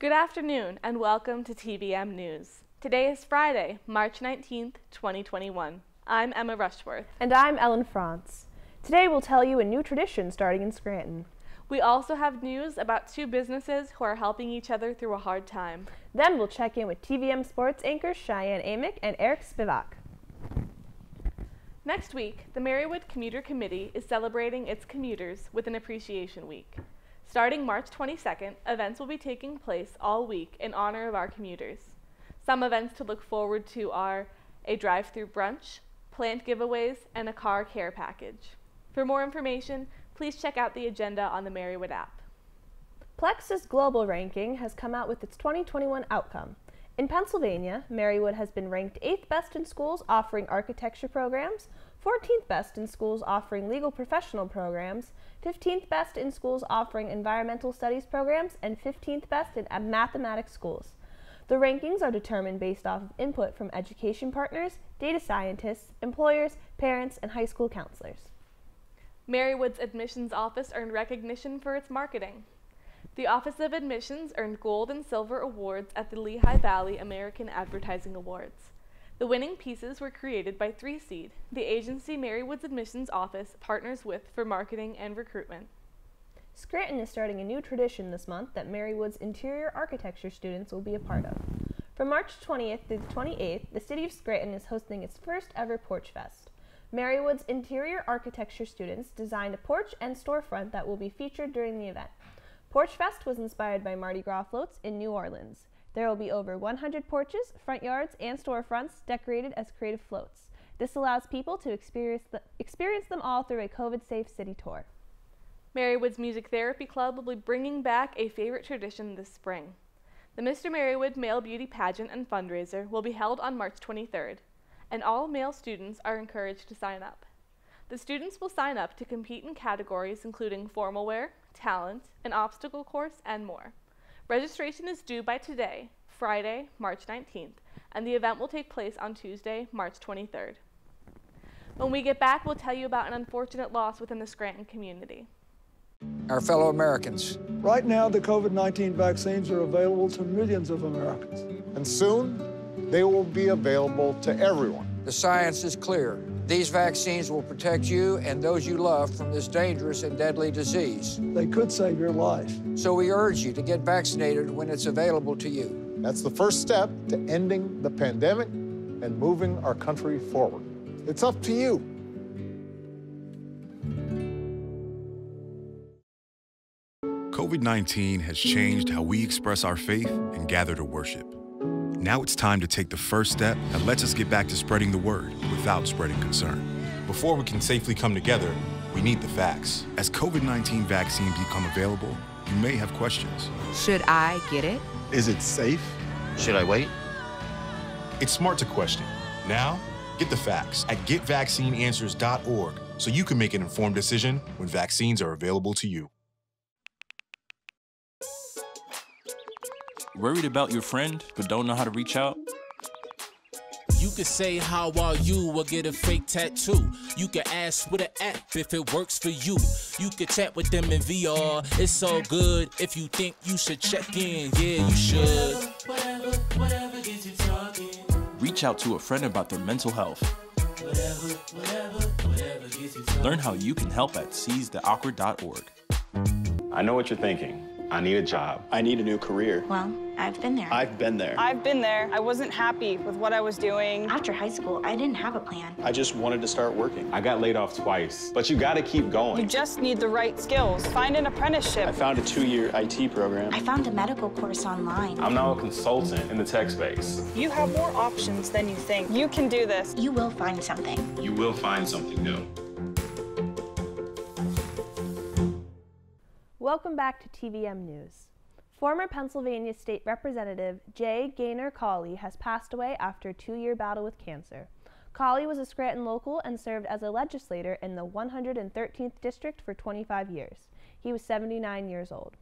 Good afternoon and welcome to TVM News. Today is Friday, March 19th, 2021. I'm Emma Rushworth. And I'm Ellen France. Today we'll tell you a new tradition starting in Scranton. We also have news about two businesses who are helping each other through a hard time. Then we'll check in with TVM sports anchors Cheyenne Amick and Eric Spivak. Next week, the Marywood Commuter Committee is celebrating its commuters with an Appreciation Week. Starting March 22nd, events will be taking place all week in honor of our commuters. Some events to look forward to are a drive-through brunch, plant giveaways, and a car care package. For more information, please check out the agenda on the Marywood app. Plexus Global Ranking has come out with its 2021 outcome. In Pennsylvania, Marywood has been ranked 8th best in schools offering architecture programs, 14th best in schools offering legal professional programs, 15th best in schools offering environmental studies programs, and 15th best in mathematics schools. The rankings are determined based off of input from education partners, data scientists, employers, parents, and high school counselors. Marywood's admissions office earned recognition for its marketing. The Office of Admissions earned gold and silver awards at the Lehigh Valley American Advertising Awards. The winning pieces were created by 3Seed, the agency Marywood's admissions office partners with for marketing and recruitment. Scranton is starting a new tradition this month that Marywood's interior architecture students will be a part of. From March 20th through the 28th, the City of Scranton is hosting its first ever Porch Fest. Marywood's interior architecture students designed a porch and storefront that will be featured during the event. Porch Fest was inspired by Mardi Gras floats in New Orleans. There will be over 100 porches, front yards, and storefronts decorated as creative floats. This allows people to experience them all through a COVID-safe city tour. Marywood's Music Therapy Club will be bringing back a favorite tradition this spring. The Mr. Marywood Male Beauty Pageant and Fundraiser will be held on March 23rd, and all male students are encouraged to sign up. The students will sign up to compete in categories including formal wear, talent, an obstacle course, and more. Registration is due by today, Friday, March 19th, and the event will take place on Tuesday, March 23rd. When we get back, we'll tell you about an unfortunate loss within the Scranton community. Our fellow Americans. Right now, the COVID-19 vaccines are available to millions of Americans. And soon, they will be available to everyone. The science is clear. These vaccines will protect you and those you love from this dangerous and deadly disease. They could save your life. So we urge you to get vaccinated when it's available to you. That's the first step to ending the pandemic and moving our country forward. It's up to you. COVID-19 has changed how we express our faith and gather to worship. Now it's time to take the first step that lets us get back to spreading the word without spreading concern. Before we can safely come together, we need the facts. As COVID-19 vaccines become available, you may have questions. Should I get it? Is it safe? Should I wait? It's smart to question. Now, get the facts at getvaccineanswers.org so you can make an informed decision when vaccines are available to you. Worried about your friend but don't know how to reach out? You could say how are you or get a fake tattoo. You could ask with an app if it works for you. You could chat with them in VR. It's so good. If you think you should check in, yeah, you should. Whatever gets you talking. Reach out to a friend about their mental health. Whatever gets you talking. Learn how you can help at seizetheawkward.org. I know what you're thinking. I need a job. I need a new career. Well, I've been there. I've been there. I've been there. I wasn't happy with what I was doing. After high school, I didn't have a plan. I just wanted to start working. I got laid off twice, but you gotta keep going. You just need the right skills. Find an apprenticeship. I found a 2-year IT program. I found a medical course online. I'm now a consultant in the tech space. You have more options than you think. You can do this. You will find something. You will find something new. Welcome back to TVM News. Former Pennsylvania State Representative J. Gaynor Cawley has passed away after a 2-year battle with cancer. Cawley was a Scranton local and served as a legislator in the 113th District for 25 years. He was 79 years old.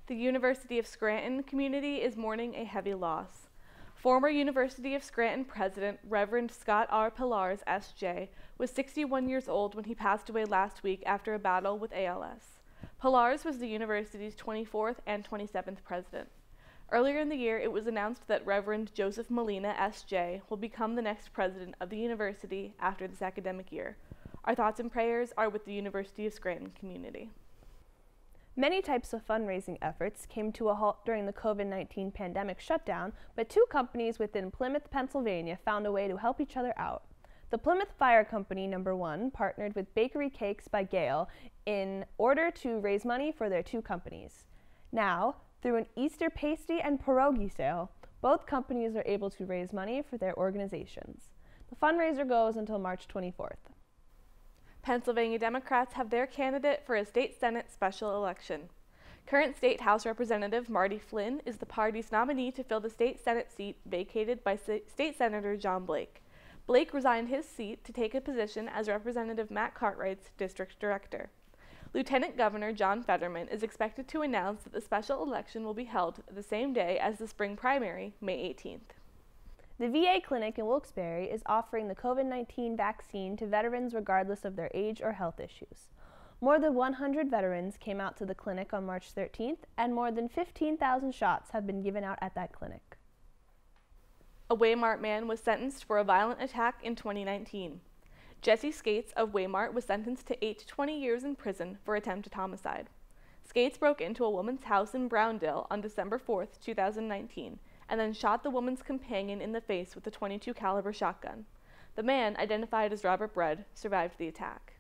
The University of Scranton community is mourning a heavy loss. Former University of Scranton President Reverend Scott R. Pillars, S.J., was 61 years old when he passed away last week after a battle with ALS. Pillars was the university's 24th and 27th president. Earlier in the year, it was announced that Reverend Joseph Molina, S.J., will become the next president of the university after this academic year. Our thoughts and prayers are with the University of Scranton community. Many types of fundraising efforts came to a halt during the COVID-19 pandemic shutdown, but two companies within Plymouth, Pennsylvania found a way to help each other out. The Plymouth Fire Company No. 1 partnered with Bakery Cakes by Gale in order to raise money for their two companies. Now, through an Easter pasty and pierogi sale, both companies are able to raise money for their organizations. The fundraiser goes until March 24th. Pennsylvania Democrats have their candidate for a state Senate special election. Current State House Representative Marty Flynn is the party's nominee to fill the state Senate seat vacated by State Senator John Blake. Blake resigned his seat to take a position as Representative Matt Cartwright's district director. Lieutenant Governor John Fetterman is expected to announce that the special election will be held the same day as the spring primary, May 18th. The VA clinic in Wilkes-Barre is offering the COVID-19 vaccine to veterans regardless of their age or health issues. More than 100 veterans came out to the clinic on March 13th, and more than 15,000 shots have been given out at that clinic. A Waymart man was sentenced for a violent attack in 2019. Jesse Skates of Waymart was sentenced to 8 to 20 years in prison for attempted homicide. Skates broke into a woman's house in Browndale on December 4, 2019, and then shot the woman's companion in the face with a .22 caliber shotgun. The man, identified as Robert Bredd, survived the attack.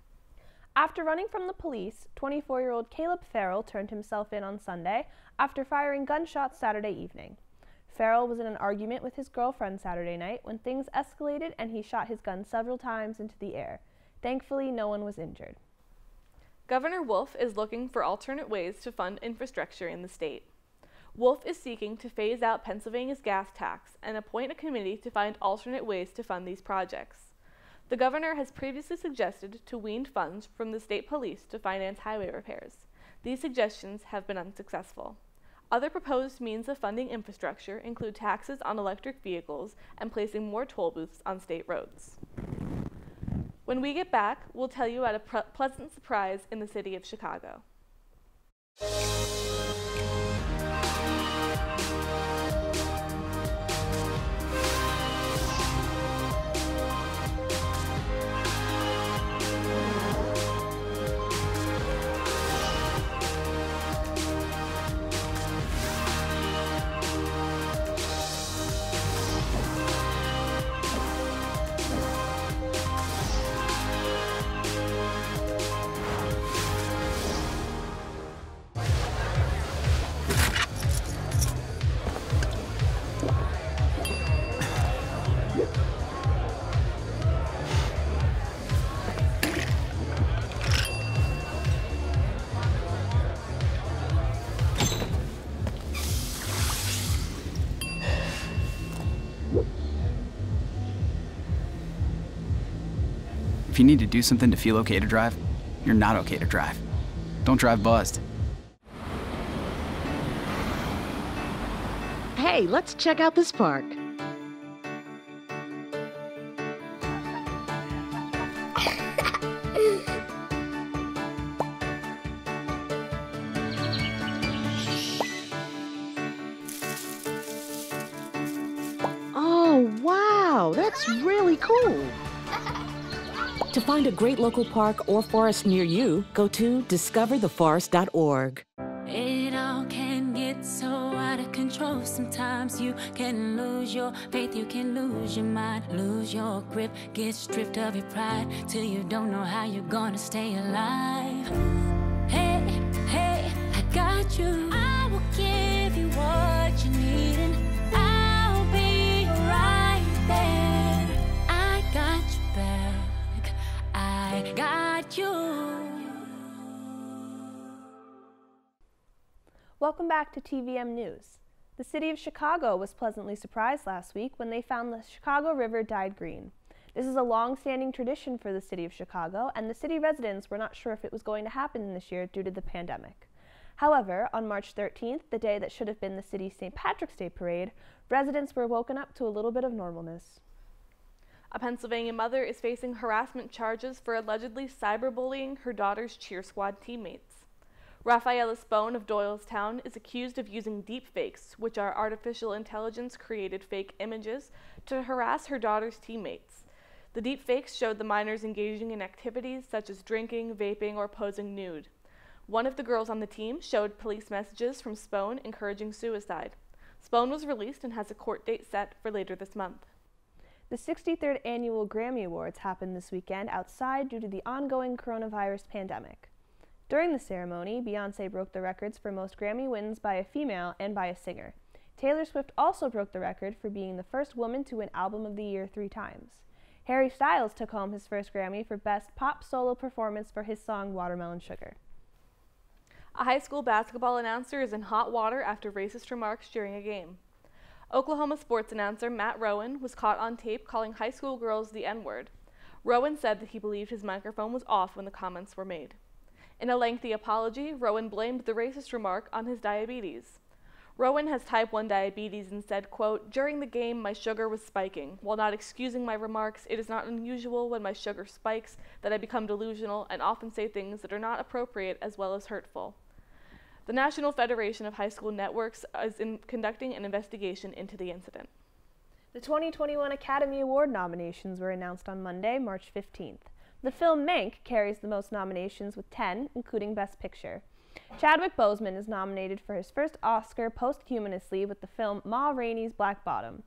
After running from the police, 24-year-old Caleb Farrell turned himself in on Sunday after firing gunshots Saturday evening. Farrell was in an argument with his girlfriend Saturday night when things escalated and he shot his gun several times into the air. Thankfully, no one was injured. Governor Wolf is looking for alternate ways to fund infrastructure in the state. Wolf is seeking to phase out Pennsylvania's gas tax and appoint a committee to find alternate ways to fund these projects. The governor has previously suggested to wean funds from the state police to finance highway repairs. These suggestions have been unsuccessful. Other proposed means of funding infrastructure include taxes on electric vehicles and placing more toll booths on state roads. When we get back, we'll tell you about a pleasant surprise in the city of Chicago. If you need to do something to feel okay to drive, you're not okay to drive. Don't drive buzzed. Hey, let's check out this park. Oh, wow, that's really cool. To find a great local park or forest near you, go to discovertheforest.org. It all can get so out of control. Sometimes you can lose your faith, you can lose your mind, lose your grip, get stripped of your pride till you don't know how you're gonna stay alive. Hey, hey, I got you. I will give you what you need and I'll be right there. I got you back. I got you. Welcome back to TVM News. The city of Chicago was pleasantly surprised last week when they found the Chicago River dyed green. This is a long-standing tradition for the city of Chicago, and the city residents were not sure if it was going to happen this year due to the pandemic. However, on March 13th, the day that should have been the city's St. Patrick's Day parade, residents were woken up to a little bit of normalness. A Pennsylvania mother is facing harassment charges for allegedly cyberbullying her daughter's cheer squad teammates. Rafaela Spone of Doylestown is accused of using deepfakes, which are artificial intelligence-created fake images, to harass her daughter's teammates. The deepfakes showed the minors engaging in activities such as drinking, vaping, or posing nude. One of the girls on the team showed police messages from Spone encouraging suicide. Spone was released and has a court date set for later this month. The 63rd Annual Grammy Awards happened this weekend outside due to the ongoing coronavirus pandemic. During the ceremony, Beyoncé broke the records for most Grammy wins by a female and by a singer. Taylor Swift also broke the record for being the first woman to win Album of the Year 3 times. Harry Styles took home his first Grammy for Best Pop Solo Performance for his song Watermelon Sugar. A high school basketball announcer is in hot water after racist remarks during a game. Oklahoma sports announcer Matt Rowan was caught on tape calling high school girls the N-word. Rowan said that he believed his microphone was off when the comments were made. In a lengthy apology, Rowan blamed the racist remark on his diabetes. Rowan has type 1 diabetes and said, quote, "During the game, my sugar was spiking. While not excusing my remarks, it is not unusual when my sugar spikes that I become delusional and often say things that are not appropriate as well as hurtful." The National Federation of High School Networks is conducting an investigation into the incident. The 2021 Academy Award nominations were announced on Monday, March 15th. The film Mank carries the most nominations with 10, including Best Picture. Chadwick Boseman is nominated for his first Oscar posthumously with the film Ma Rainey's Black Bottom.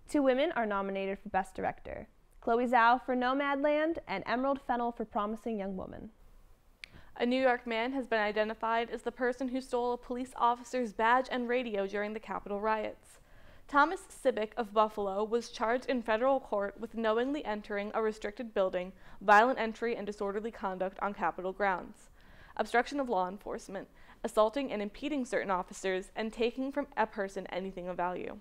2 women are nominated for Best Director, Chloe Zhao for Nomadland and Emerald Fennell for Promising Young Woman. A New York man has been identified as the person who stole a police officer's badge and radio during the Capitol riots. Thomas Sibick of Buffalo was charged in federal court with knowingly entering a restricted building, violent entry, and disorderly conduct on Capitol grounds, obstruction of law enforcement, assaulting and impeding certain officers, and taking from a person anything of value.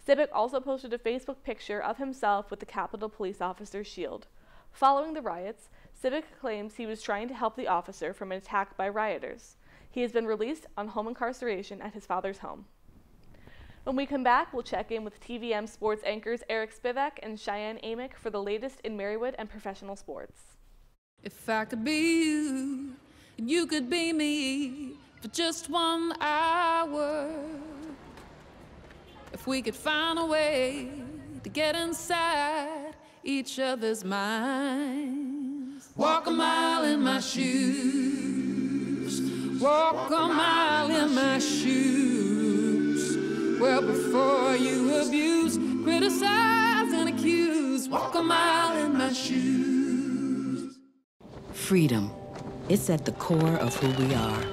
Sibick also posted a Facebook picture of himself with the Capitol police officer's shield. Following the riots, Sibick claims he was trying to help the officer from an attack by rioters. He has been released on home incarceration at his father's home. When we come back, we'll check in with TVM sports anchors Eric Spivak and Cheyenne Amick for the latest in Marywood and professional sports. If I could be you, and you could be me for just 1 hour. If we could find a way to get inside each other's minds. Walk a mile in my shoes. Walk a mile in my shoes. Well, before you abuse, criticize, and accuse, walk a mile in my shoes. Freedom. It's at the core of who we are.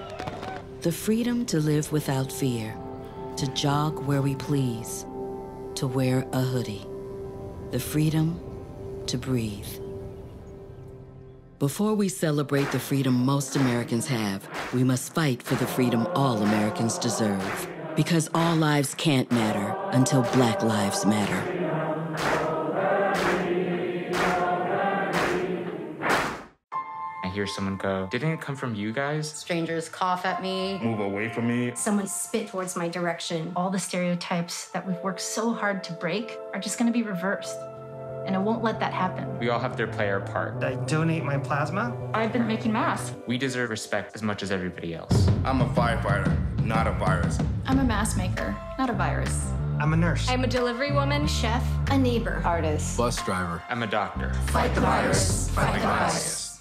The freedom to live without fear, to jog where we please, to wear a hoodie. The freedom to breathe. Before we celebrate the freedom most Americans have, we must fight for the freedom all Americans deserve. Because all lives can't matter until Black lives matter. I hear someone go, "Didn't it come from you guys?" Strangers cough at me. Move away from me. Someone spit towards my direction. All the stereotypes that we've worked so hard to break are just gonna be reversed. And I won't let that happen. We all have to play our part. I donate my plasma. I've been making masks. We deserve respect as much as everybody else. I'm a firefighter, not a virus. I'm a mask maker, not a virus. I'm a nurse. I'm a delivery woman, chef, a neighbor, artist. Bus driver. I'm a doctor. Fight the virus. Fight the virus.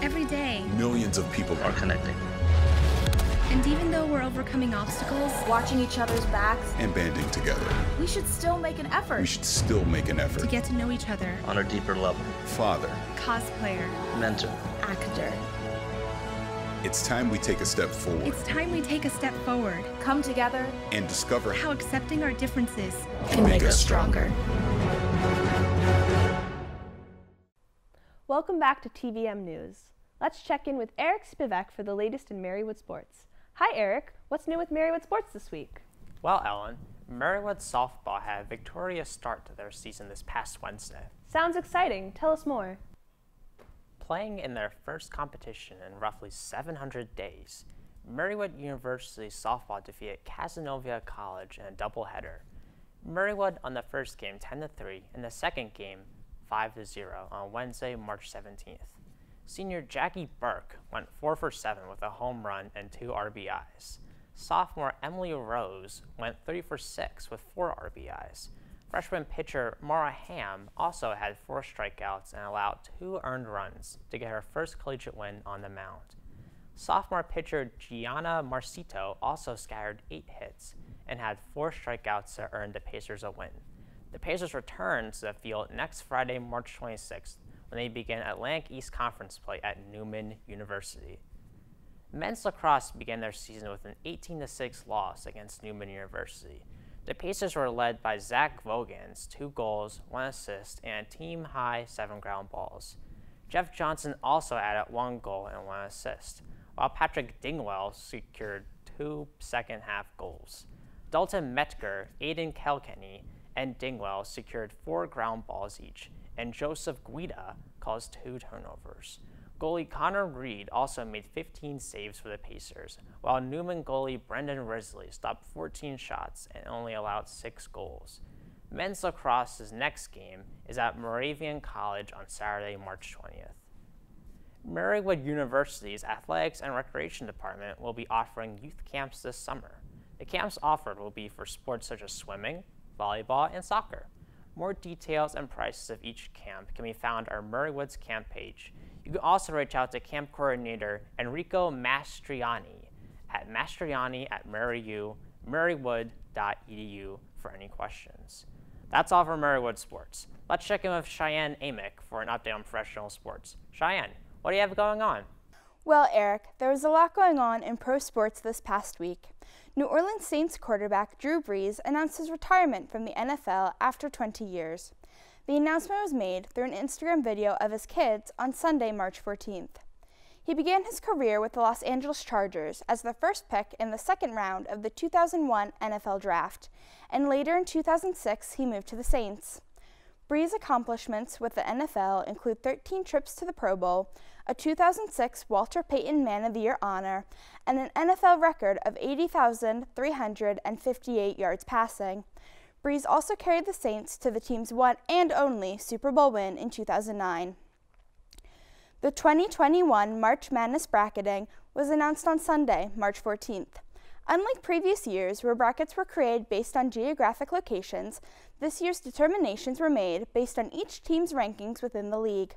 Every day, Millions of people are connecting and even though we're overcoming obstacles, watching each other's backs, and banding together. we should still make an effort. We should still make an effort. to get to know each other. On a deeper level. Father. Cosplayer. Mentor. Actor. It's time we take a step forward. It's time we take a step forward. Come together and discover how accepting our differences can make us stronger. Welcome back to TVM News. Let's check in with Eric Spivak for the latest in Marywood sports. Hi Eric, what's new with Marywood sports this week? Well, Ellen, Marywood softball had a victorious start to their season this past Wednesday. Sounds exciting. Tell us more. Playing in their first competition in roughly 700 days, Marywood-University softball defeated Casanova College in a doubleheader. Marywood on the first game 10-3 and the second game 5-0 on Wednesday, March 17th. Senior Jackie Burke went 4 for 7 with a home run and 2 RBIs. Sophomore Emily Rose went 3 for 6 with 4 RBIs. Freshman pitcher Mara Ham also had 4 strikeouts and allowed 2 earned runs to get her first collegiate win on the mound. Sophomore pitcher Gianna Marcito also scattered 8 hits and had 4 strikeouts to earn the Pacers a win. The Pacers return to the field next Friday, March 26th, when they begin Atlantic East Conference play at Newman-University. Men's lacrosse began their season with an 18-6 loss against Newman-University. The Pacers were led by Zach Vogans, 2 goals, 1 assist, and a team-high 7 ground balls. Jeff Johnson also added 1 goal and 1 assist, while Patrick Dingwell secured 2 second-half goals. Dalton Metker, Aiden Kilkenny, and Dingwell secured 4 ground balls each, and Joseph Guida caused 2 turnovers. Goalie Connor Reed also made 15 saves for the Pacers, while Newman goalie Brendan Risley stopped 14 shots and only allowed 6 goals. Men's lacrosse's next game is at Moravian College on Saturday, March 20th. Marywood-University's Athletics and Recreation Department will be offering youth camps this summer. The camps offered will be for sports such as swimming, volleyball, and soccer. More details and prices of each camp can be found on Marywood's camp page. You can also reach out to camp coordinator Enrico Mastriani at mastriani@marywood.edu for any questions. That's all for Marywood Sports. Let's check in with Cheyenne Amick for an update on professional sports. Cheyenne, what do you have going on? Well, Eric, there was a lot going on in pro sports this past week. New Orleans Saints quarterback Drew Brees announced his retirement from the NFL after 20 years. The announcement was made through an Instagram video of his kids on Sunday, March 14th. He began his career with the Los Angeles Chargers as the first pick in the second round of the 2001 NFL Draft, and later in 2006 he moved to the Saints. Brees' accomplishments with the NFL include 13 trips to the Pro Bowl, a 2006 Walter Payton Man of the Year honor, and an NFL record of 80,358 yards passing. Brees also carried the Saints to the team's one and only Super Bowl win in 2009. The 2021 March Madness bracketing was announced on Sunday, March 14th. Unlike previous years where brackets were created based on geographic locations, this year's determinations were made based on each team's rankings within the league.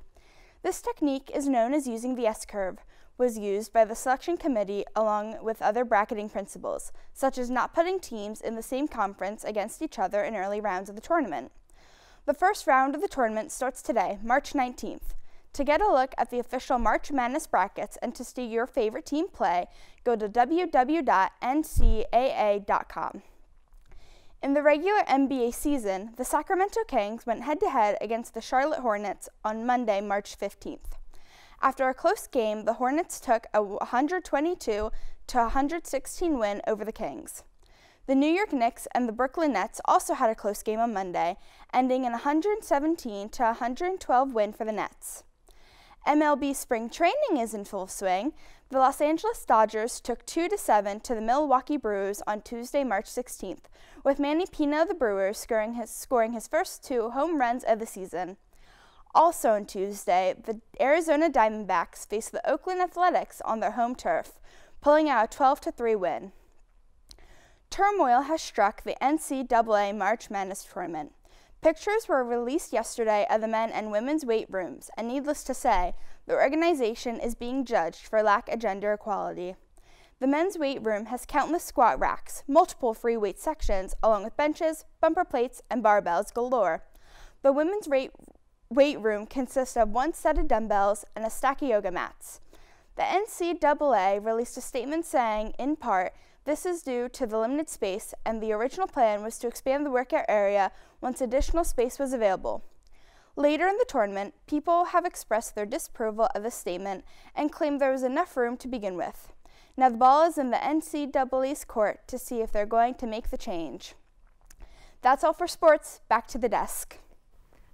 This technique is known as using the S-curve, was used by the selection committee along with other bracketing principles, such as not putting teams in the same conference against each other in early rounds of the tournament. The first round of the tournament starts today, March 19th. To get a look at the official March Madness brackets and to see your favorite team play, go to www.ncaa.com. In the regular NBA season, the Sacramento Kings went head-to-head against the Charlotte Hornets on Monday, March 15th. After a close game, the Hornets took a 122-116 win over the Kings. The New York Knicks and the Brooklyn Nets also had a close game on Monday, ending in a 117-112 win for the Nets. MLB spring training is in full swing. The Los Angeles Dodgers took 2-7 to the Milwaukee Brewers on Tuesday, March 16th, with Manny Pina of the Brewers scoring his first 2 home runs of the season. Also on Tuesday, the Arizona Diamondbacks faced the Oakland Athletics on their home turf, pulling out a 12-3 win. Turmoil has struck the NCAA March Madness tournament. Pictures were released yesterday of the men and women's weight rooms, and needless to say, the organization is being judged for lack of gender equality. The men's weight room has countless squat racks, multiple free weight sections, along with benches, bumper plates, and barbells galore. The women's weight room consists of 1 set of dumbbells and a stack of yoga mats. The NCAA released a statement saying, in part, this is due to the limited space, and the original plan was to expand the workout area once additional space was available. Later in the tournament, people have expressed their disapproval of the statement and claimed there was enough room to begin with. Now the ball is in the NCAA's court to see if they're going to make the change. That's all for sports. Back to the desk.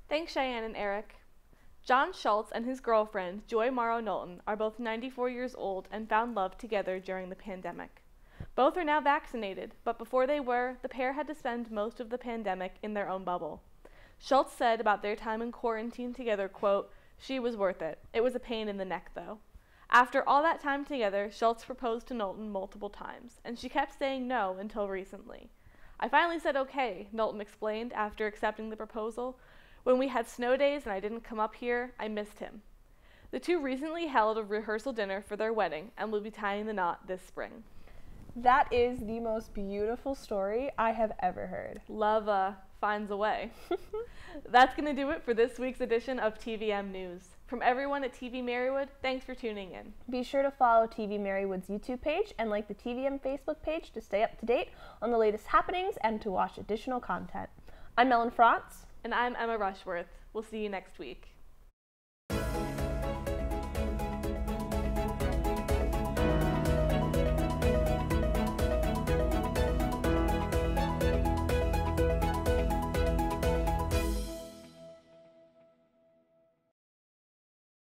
Thanks, Cheyenne and Eric. John Schultz and his girlfriend, Joy Morrow Knowlton, are both 94 years old and found love together during the pandemic. Both are now vaccinated, but before they were, the pair had to spend most of the pandemic in their own bubble. Schultz said about their time in quarantine together, quote, She was worth it. It was a pain in the neck, though. After all that time together, Schultz proposed to Knowlton multiple times, and she kept saying no until recently. I finally said okay, Knowlton explained after accepting the proposal. When we had snow days and I didn't come up here, I missed him. The two recently held a rehearsal dinner for their wedding and will be tying the knot this spring. That is the most beautiful story I have ever heard. Love finds a way. That's going to do it for this week's edition of TVM News. From everyone at TV Marywood, thanks for tuning in. Be sure to follow TV Marywood's YouTube page and like the TVM Facebook page to stay up to date on the latest happenings and to watch additional content. I'm Ellen Frantz. And I'm Emma Rushworth. We'll see you next week.